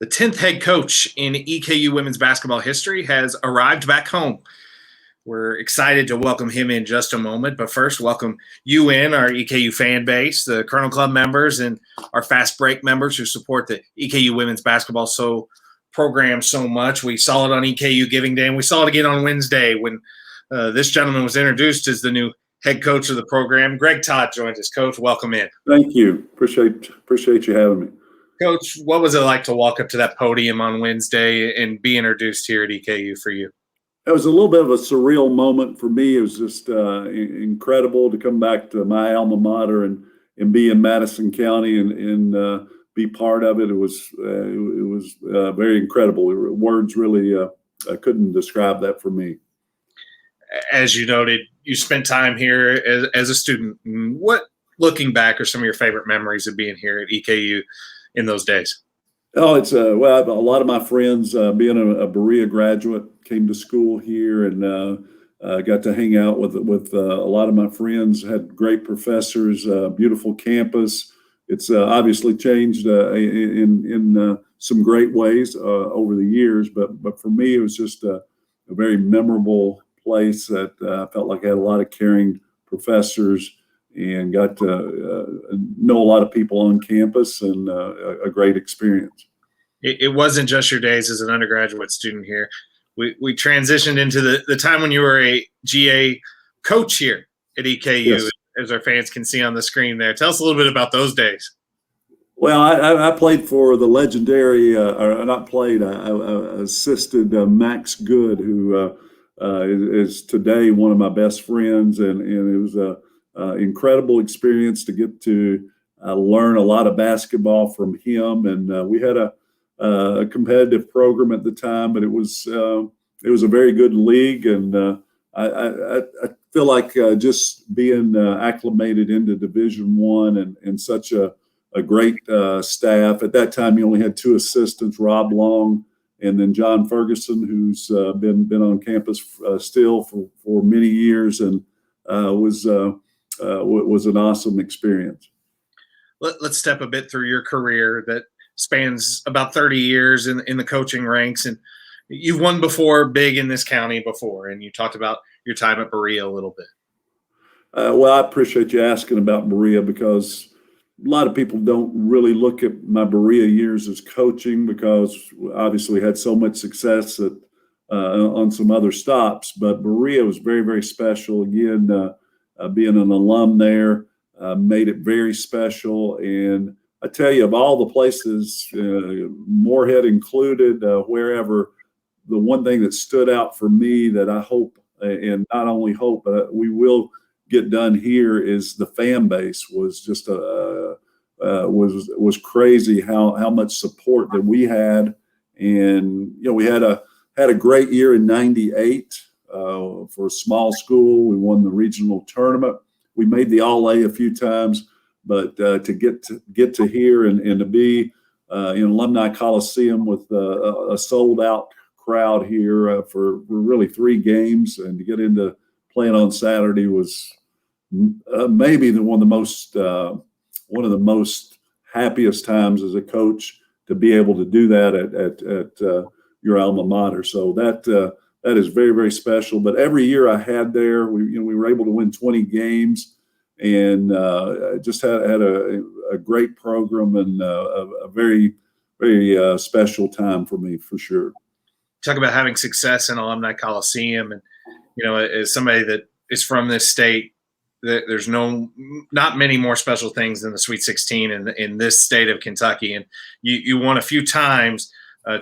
The 10th head coach in EKU women's basketball history has arrived back home. We're excited to welcome him in just a moment, but first, welcome you in, our EKU fan base, the Colonel Club members, and our Fast Break members who support the EKU women's basketball program so much. We saw it on EKU Giving Day, and we saw it again on Wednesday when this gentleman was introduced as the new head coach of the program. Greg Todd joins us. Coach, welcome in. Thank you. Appreciate you having me. Coach, what was it like to walk up to that podium on Wednesday and be introduced here at EKU for you? It was a little bit of a surreal moment for me. It was just incredible to come back to my alma mater and be in Madison County and be part of it. It was very incredible. Words really I couldn't describe that for me. As you noted, you spent time here as a student. What, looking back, are some of your favorite memories of being here at EKU in those days? Oh, it's a lot of my friends, being a Berea graduate, came to school here and got to hang out with a lot of my friends. Had great professors, beautiful campus. It's obviously changed in some great ways over the years, but for me, it was just a very memorable place that I felt like I had a lot of caring professors and got to know a lot of people on campus, and a great experience. It wasn't just your days as an undergraduate student here. We transitioned into the time when you were a GA coach here at EKU, yes, as our fans can see on the screen there. Tell us a little bit about those days. Well, I played for the legendary, or not played, I assisted Max Good, who is today one of my best friends, and it was a incredible experience to get to learn a lot of basketball from him. And we had a competitive program at the time, but it was a very good league. And I feel like just being acclimated into Division I and such a great staff. At that time, you only had two assistants, Rob Long and then John Ferguson, who's been on campus still for many years, and was an awesome experience. Let's step a bit through your career that spans about 30 years in the coaching ranks, and you've won big in this county before, and you talked about your time at Berea a little bit. Well, I appreciate you asking about Berea, because a lot of people don't really look at my Berea years as coaching, because obviously had so much success on some other stops, but Berea was very, very special. Again, being an alum there made it very special. And I tell you, of all the places, Morehead included, wherever, the one thing that stood out for me that I hope, and not only hope, but we will get done here, is the fan base was just was crazy how much support that we had. And we had a great year in '98 for a small school. We won the regional tournament. We made the All-A a few times, but to get to here and to be in Alumni Coliseum with a sold-out crowd here for really 3 games, and to get into playing on Saturday was maybe one of the most happiest times as a coach, to be able to do that at your alma mater. So that is very, very special. But every year I had there, we were able to win 20 games, and just had a great program, and a very, very special time for me, for sure. Talk about having success in Alumni Coliseum, and as somebody that is from this state, there's not many more special things than the Sweet 16 in this state of Kentucky, and you won a few times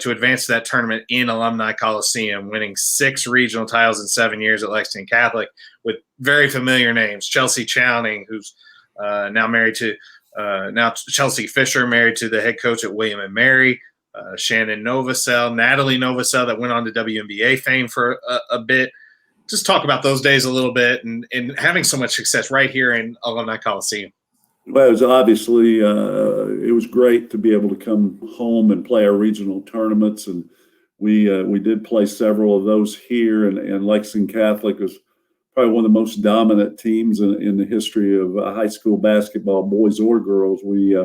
to advance to that tournament in Alumni Coliseum, winning 6 regional titles in 7 years at Lexington Catholic with very familiar names. Chelsea Chowning, who's now married to Chelsea Fisher, married to the head coach at William and Mary, Shannon Novosel, Natalie Novosel, that went on to WNBA fame for a bit. Just talk about those days a little bit, and having so much success right here in Alumni Coliseum. Well, it was obviously it was great to be able to come home and play our regional tournaments, and we did play several of those here. And Lexington Catholic was probably one of the most dominant teams in the history of high school basketball, boys or girls. We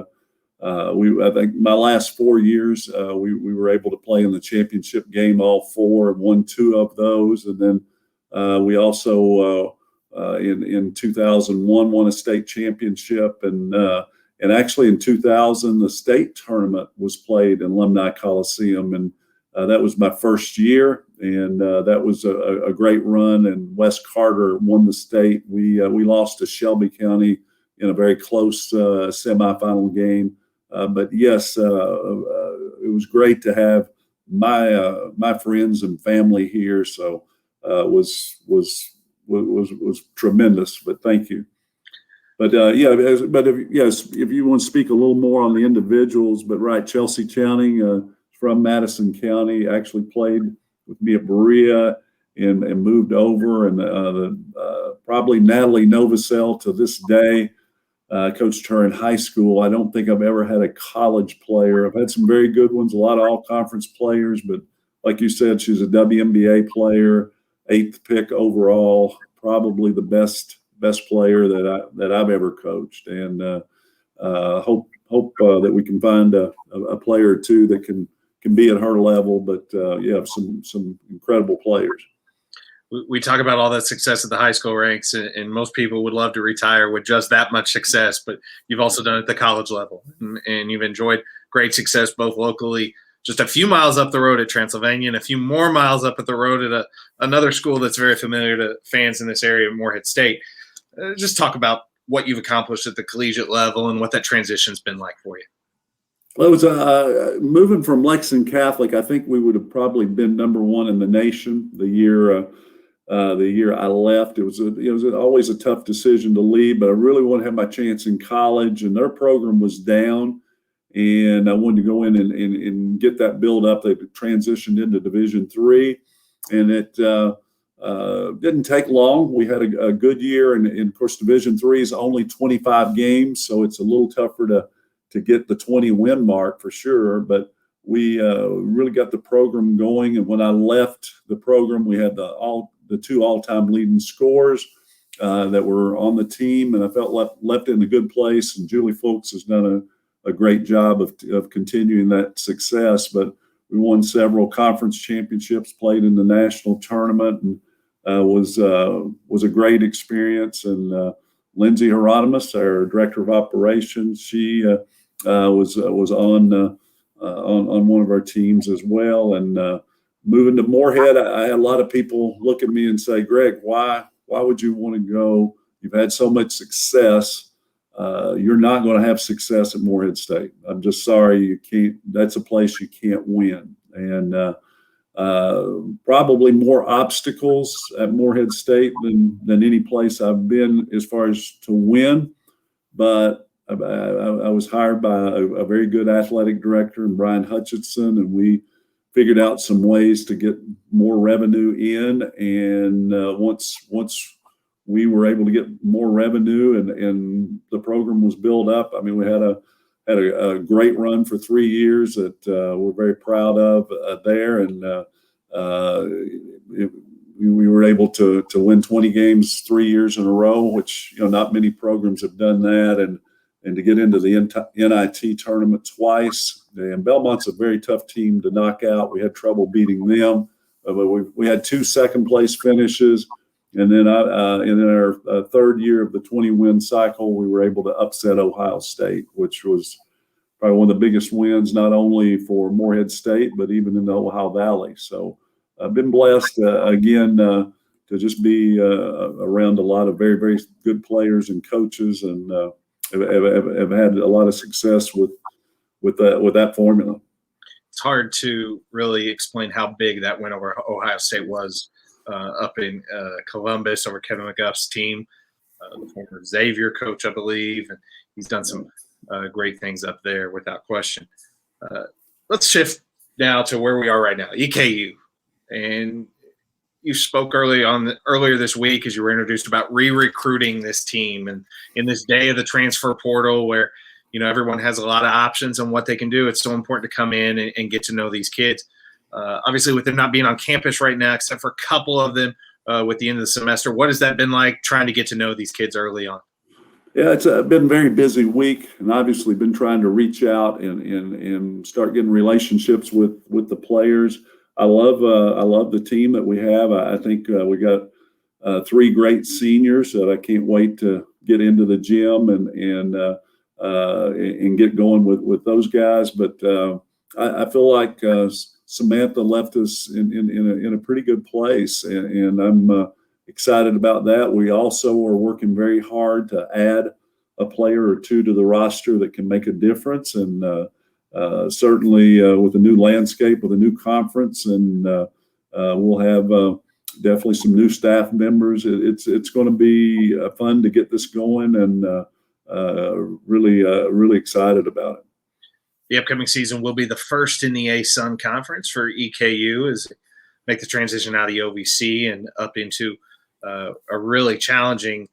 I think my last 4 years, we were able to play in the championship game all four and won two of those. And then we also in 2001 won a state championship. And actually in 2000, the state tournament was played in Alumni Coliseum. And that was my first year. And that was a great run. And Wes Carter won the state. We lost to Shelby County in a very close semifinal game. But yes, it was great to have my friends and family here. So was tremendous. But thank you. But if you want to speak a little more on the individuals, but right, Chelsea Channing from Madison County actually played with me at Berea and moved over, and probably Natalie Novosel to this day. Coached her in high school. I don't think I've ever had a college player. I've had some very good ones, a lot of all-conference players, but like you said, she's a WNBA player, 8th pick overall, probably the best player that I've ever coached. And hope that we can find a player or two that can be at her level. But some incredible players. We talk about all that success at the high school ranks, and most people would love to retire with just that much success, but you've also done it at the college level, and you've enjoyed great success both locally, just a few miles up the road at Transylvania and a few more miles up at the road at another school that's very familiar to fans in this area, Morehead State. Just talk about what you've accomplished at the collegiate level and what that transition's been like for you. Well, it was moving from Lexington Catholic. I think we would have probably been number one in the nation the year I left. It was always a tough decision to leave, but I really wanted to have my chance in college, and their program was down, and I wanted to go in and get that build up. They transitioned into Division III, and it didn't take long. We had a good year, and of course, Division III is only 25 games, so it's a little tougher to get the 20 win mark for sure, but we really got the program going. And when I left the program, we had the two all-time leading scorers that were on the team, and I felt left in a good place. And Julie Folks has done a great job of continuing that success. But we won several conference championships, played in the national tournament, and was a great experience. And Lindsay Hieronymus, our director of operations, she was on one of our teams as well. And moving to Morehead, I had a lot of people look at me and say, Greg, why would you want to go? You've had so much success. You're not going to have success at Morehead State. I'm just sorry, you can't. That's a place you can't win. And probably more obstacles at Morehead State than any place I've been as far as to win. But I was hired by a very good athletic director, Brian Hutchinson, and we figured out some ways to get more revenue in. And once we were able to get more revenue and the program was built up, I mean, we had a great run for 3 years that we're very proud of there. And we were able to win 20 games 3 years in a row, which, not many programs have done that. And to get into the NIT tournament twice. And Belmont's a very tough team to knock out. We had trouble beating them. But we had 2 second-place finishes. And then in our third year of the 20-win cycle, we were able to upset Ohio State, which was probably one of the biggest wins, not only for Morehead State, but even in the Ohio Valley. So I've been blessed, again, to just be around a lot of very, very good players and coaches, and have had a lot of success with that formula. It's hard to really explain how big that win over Ohio State was up in Columbus over Kevin McGuff's team, the former Xavier coach, I believe, and he's done some great things up there without question. Let's shift now to where we are right now, EKU. And you spoke earlier this week as you were introduced about re-recruiting this team, and in this day of the transfer portal where everyone has a lot of options on what they can do, it's so important to come in and get to know these kids. Obviously, with them not being on campus right now, except for a couple of them with the end of the semester, what has that been like trying to get to know these kids early on? Yeah, it's been a very busy week, and obviously been trying to reach out and start getting relationships with the players. I love the team that we have. I think we got three great seniors that I can't wait to get into the gym and get going with those guys. But I feel like Samantha left us in a pretty good place, and I'm excited about that. We also are working very hard to add a player or two to the roster that can make a difference, and certainly with a new landscape, with a new conference, and we'll have definitely some new staff members. It's going to be fun to get this going, and really excited about it. The upcoming season will be the first in the ASUN conference for EKU as they make the transition out of the OVC and up into a really challenging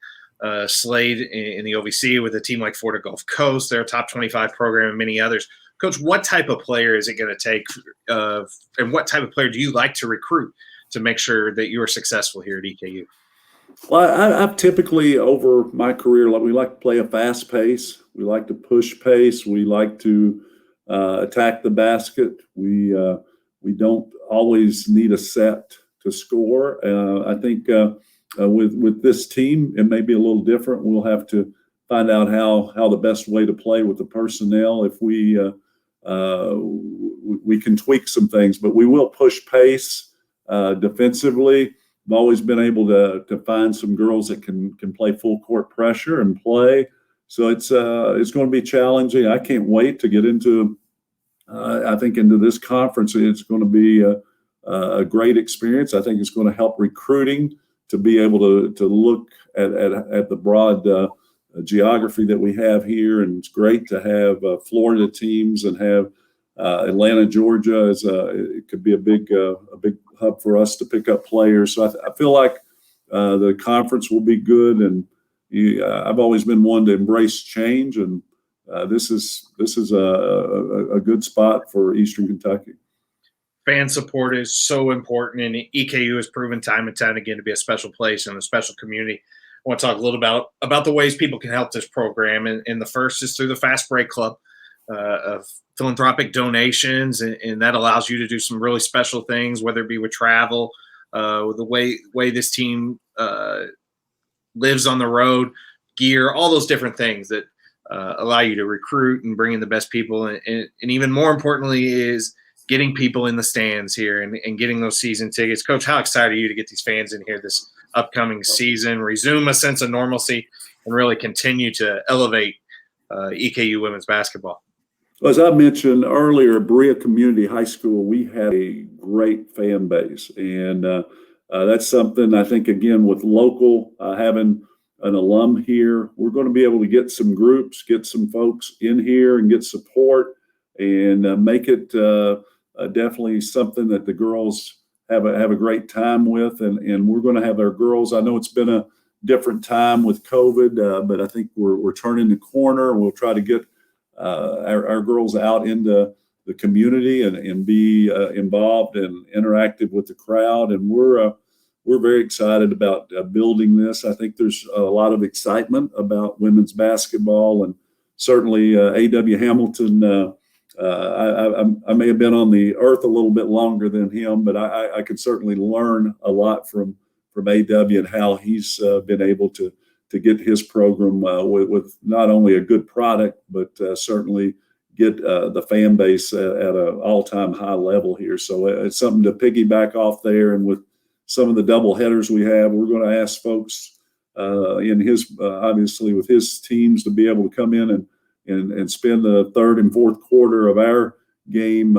slate in the OVC with a team like Florida Gulf Coast. They're a top 25 program and many others. Coach, what type of player is it going to take, and what type of player do you like to recruit to make sure that you are successful here at EKU? Well, I've typically over my career, we like to play a fast pace. We like to push pace. We like to attack the basket. We don't always need a set to score. I think with this team, it may be a little different. We'll have to find out how the best way to play with the personnel. If we can tweak some things, but we will push pace defensively. I've always been able to find some girls that can play full court pressure and play. So it's going to be challenging. I can't wait to get into this conference. It's going to be a great experience. I think it's going to help recruiting to be able to look at the broad geography that we have here. And it's great to have Florida teams and have Atlanta, Georgia it could be a big hub for us to pick up players. So I feel like the conference will be good. And I've always been one to embrace change, and this is a good spot for Eastern Kentucky. Fan support is so important, and EKU has proven time and time again to be a special place and a special community. I want to talk a little about the ways people can help this program, and the first is through the Fast Break Club of philanthropic donations, and that allows you to do some really special things, whether it be with travel, with the way this team lives on the road, gear, all those different things that allow you to recruit and bring in the best people, and even more importantly is getting people in the stands here and getting those season tickets. Coach, how excited are you to get these fans in here this upcoming season, resume a sense of normalcy, and really continue to elevate EKU women's basketball? Well, as I mentioned earlier, Berea Community High School, we have a great fan base. And that's something I think, again, with local, having an alum here, we're going to be able to get some groups, get some folks in here and get support and make it definitely something that the girls have a great time with. And we're going to have our girls. I know it's been a different time with COVID, but I think we're turning the corner. We'll try to get our girls out into the community and be involved and interactive with the crowd. And we're very excited about building this. I think there's a lot of excitement about women's basketball, and certainly A.W. Hamilton. I may have been on the earth a little bit longer than him, but I could certainly learn a lot from A.W. and how he's been able to get his program with not only a good product, but certainly get the fan base at an all-time high level here. So it's something to piggyback off there. And with some of the double headers we have, we're going to ask folks in his obviously with his teams to be able to come in and spend the third and fourth quarter of our game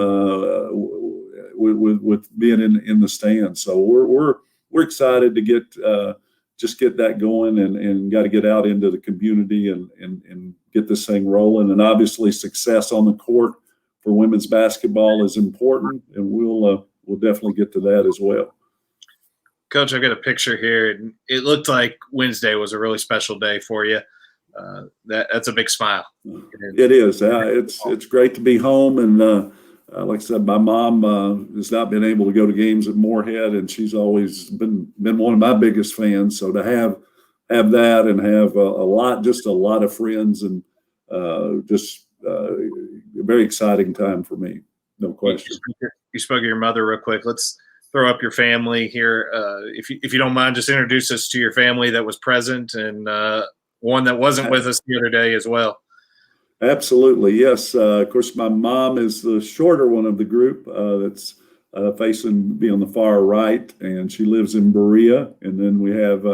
with being in the stands. So we're excited to get that going and got to get out into the community and get this thing rolling. And obviously success on the court for women's basketball is important, and we'll definitely get to that as well. Coach, I've got a picture here, and it looked like Wednesday was a really special day for you. That's a big smile. It is. It's great to be home, and like I said, my mom has not been able to go to games at Morehead, and she's always been one of my biggest fans. So to have have that and have a lot of friends, and just a very exciting time for me. No question. You spoke of your mother real quick. Let's throw up your family here. If you don't mind, just introduce us to your family that was present and one that wasn't with us the other day as well. Absolutely. Yes. Of course, my mom is the shorter one of the group, that's facing me on the far right, and she lives in Berea. And then we have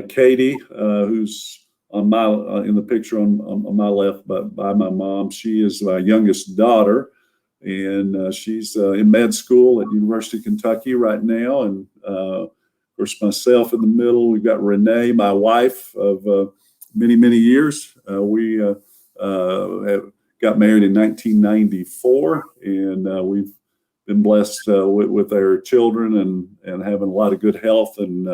Katie, who's on my in the picture on my left by my mom. She is my youngest daughter, and she's in med school at University of Kentucky right now. And of course, myself in the middle. We've got Renee, my wife of many years. We got married in 1994, and we've been blessed with our children and having a lot of good health, and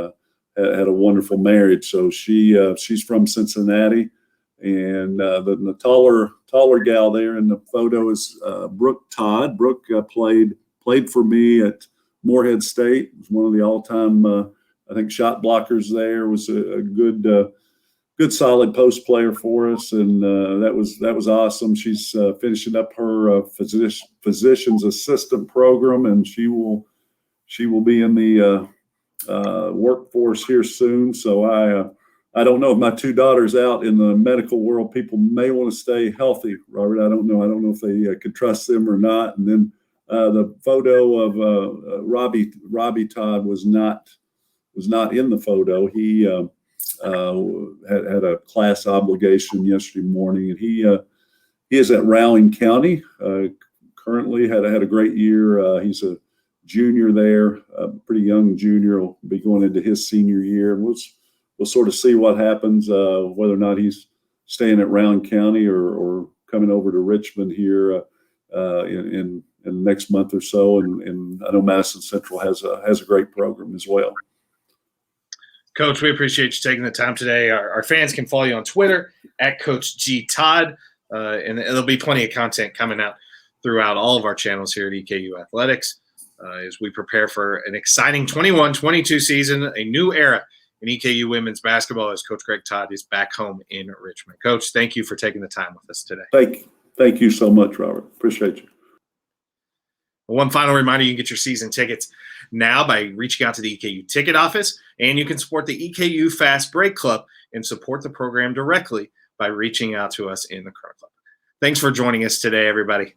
had a wonderful marriage. So she's from Cincinnati, and the taller gal there in the photo is Brook Todd. Brook played for me at Morehead State. Was one of the all-time I think shot blockers there. Was a good solid post player for us, and that was awesome. She's finishing up her physician's assistant program, and she will be in the workforce here soon. So I don't know if my two daughters out in the medical world, people may want to stay healthy, Robert. I don't know if they could trust them or not. And then the photo of Robbie Todd was not in the photo. He had a class obligation yesterday morning, and he is at Roan County. Currently had a great year. He's a junior there, a pretty young junior. Will be going into his senior year, and we'll sort of see what happens, whether or not he's staying at Roan County or coming over to Richmond here in the next month or so. And I know Madison Central has a great program as well. Coach, we appreciate you taking the time today. Our fans can follow you on Twitter at Coach G Todd, and there'll be plenty of content coming out throughout all of our channels here at EKU Athletics as we prepare for an exciting 21-22 season, a new era in EKU women's basketball as Coach Greg Todd is back home in Richmond. Coach, thank you for taking the time with us today. Thank you so much, Robert. Appreciate you. One final reminder, you can get your season tickets now by reaching out to the EKU ticket office, and you can support the EKU Fast Break Club and support the program directly by reaching out to us in the Car Club. Thanks for joining us today, everybody.